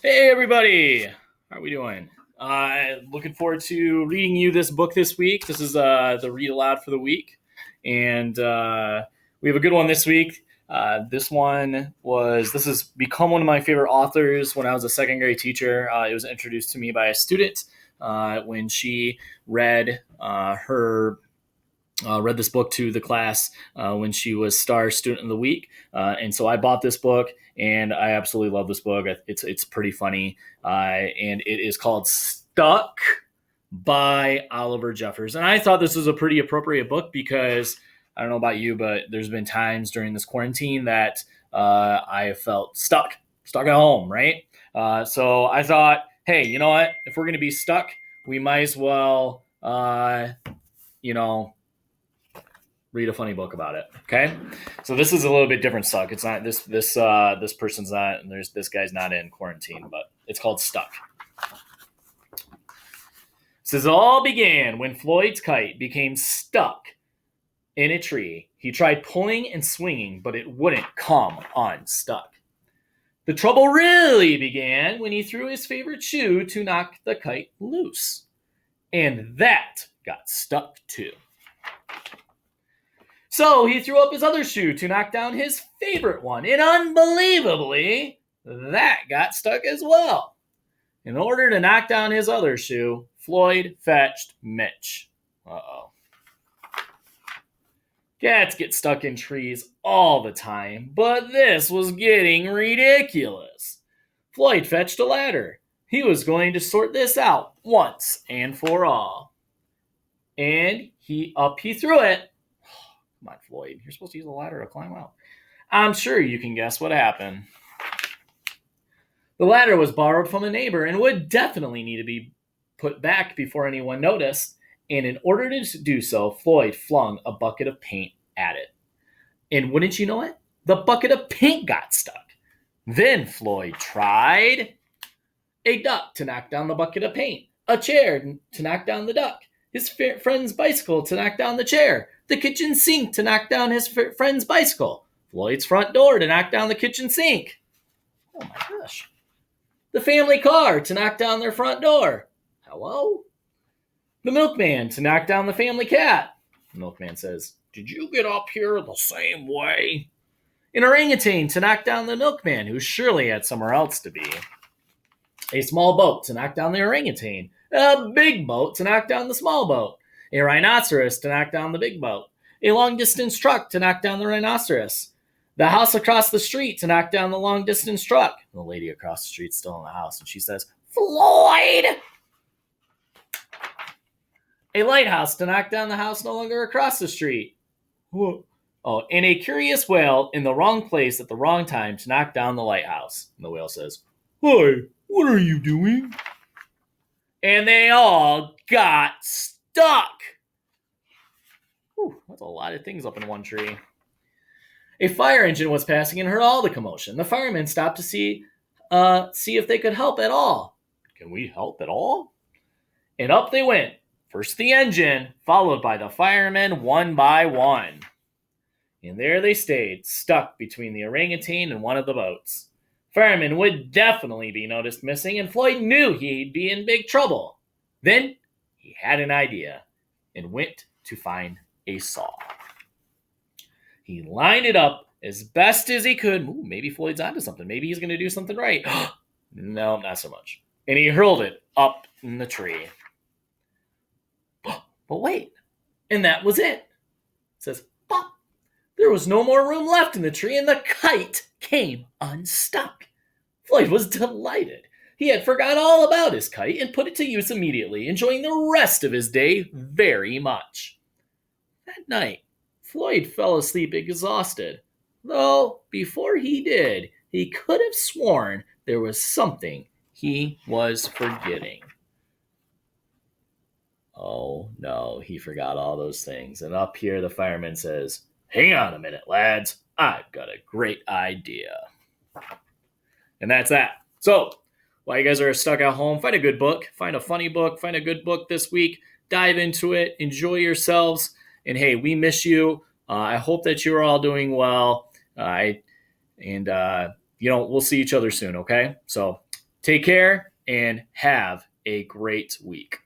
Hey everybody, how are we doing? Looking forward to reading you this book this week. This is the read aloud for the week, and we have a good one this week. This has become one of my favorite authors. When I was a second grade teacher, it was introduced to me by a student when she read her read this book to the class when she was Star Student of the Week, and so I bought this book, and I absolutely love this book. It's pretty funny, and it is called Stuck by Oliver Jeffers. And I thought this was a pretty appropriate book because I don't know about you, but there's been times during this quarantine that I have felt stuck at home, right? So I thought, hey, you know what? If we're going to be stuck, we might as well, you know read a funny book about it. Okay, so this is a little bit different. Stuck. It's not this person's not. And this guy's not in quarantine, but it's called Stuck. It says it all began when Floyd's kite became stuck in a tree. He tried pulling and swinging, but it wouldn't come unstuck. The trouble really began when he threw his favorite shoe to knock the kite loose, and that got stuck too. So he threw up his other shoe to knock down his favorite one, and unbelievably, that got stuck as well. In order to knock down his other shoe, Floyd fetched Mitch. Uh-oh. Cats get stuck in trees all the time, but this was getting ridiculous. Floyd fetched a ladder. He was going to sort this out once and for all. And he threw it. Come on, Floyd. You're supposed to use a ladder to climb out. I'm sure you can guess what happened. The ladder was borrowed from a neighbor and would definitely need to be put back before anyone noticed. And in order to do so, Floyd flung a bucket of paint at it. And wouldn't you know it, the bucket of paint got stuck. Then Floyd tried a duck to knock down the bucket of paint, a chair to knock down the duck, his friend's bicycle to knock down the chair, the kitchen sink to knock down his friend's bicycle, Floyd's front door to knock down the kitchen sink. Oh my gosh. The family car to knock down their front door. Hello? The milkman to knock down the family cat. The milkman says, "Did you get up here the same way?" An orangutan to knock down the milkman, who surely had somewhere else to be. A small boat to knock down the orangutan. A big boat to knock down the small boat. A rhinoceros to knock down the big boat. A long-distance truck to knock down the rhinoceros. The house across the street to knock down the long-distance truck. The lady across the street's still in the house, and she says, "Floyd!" A lighthouse to knock down the house no longer across the street. Oh, and a curious whale in the wrong place at the wrong time to knock down the lighthouse. And the whale says, "Hi, what are you doing?" And they all got stuck. Whew, that's a lot of things up in one tree. A fire engine was passing and heard all the commotion. The firemen stopped to see if they could help at all. Can we help at all? And up they went. First the engine, followed by the firemen one by one. And there they stayed, stuck between the orangutan and one of the boats. Fireman would definitely be noticed missing, and Floyd knew he'd be in big trouble. Then he had an idea and went to find a saw. He lined it up as best as he could. Ooh, maybe Floyd's onto something. Maybe he's going to do something right. No, not so much. And he hurled it up in the tree. But wait, and that was it. It says, pop. There was no more room left in the tree, and the kite came unstuck. Floyd was delighted. He had forgot all about his kite and put it to use immediately, enjoying the rest of his day very much. That night, Floyd fell asleep exhausted, though before he did, he could have sworn there was something he was forgetting. Oh no, he forgot all those things. And up here the fireman says, "Hang on a minute, lads. I've got a great idea." And that's that. So, while you guys are stuck at home, find a good book, find a funny book, find a good book this week, dive into it, enjoy yourselves. And hey, we miss you. I hope that you're all doing well. We'll see each other soon, okay? So Take care and have a great week.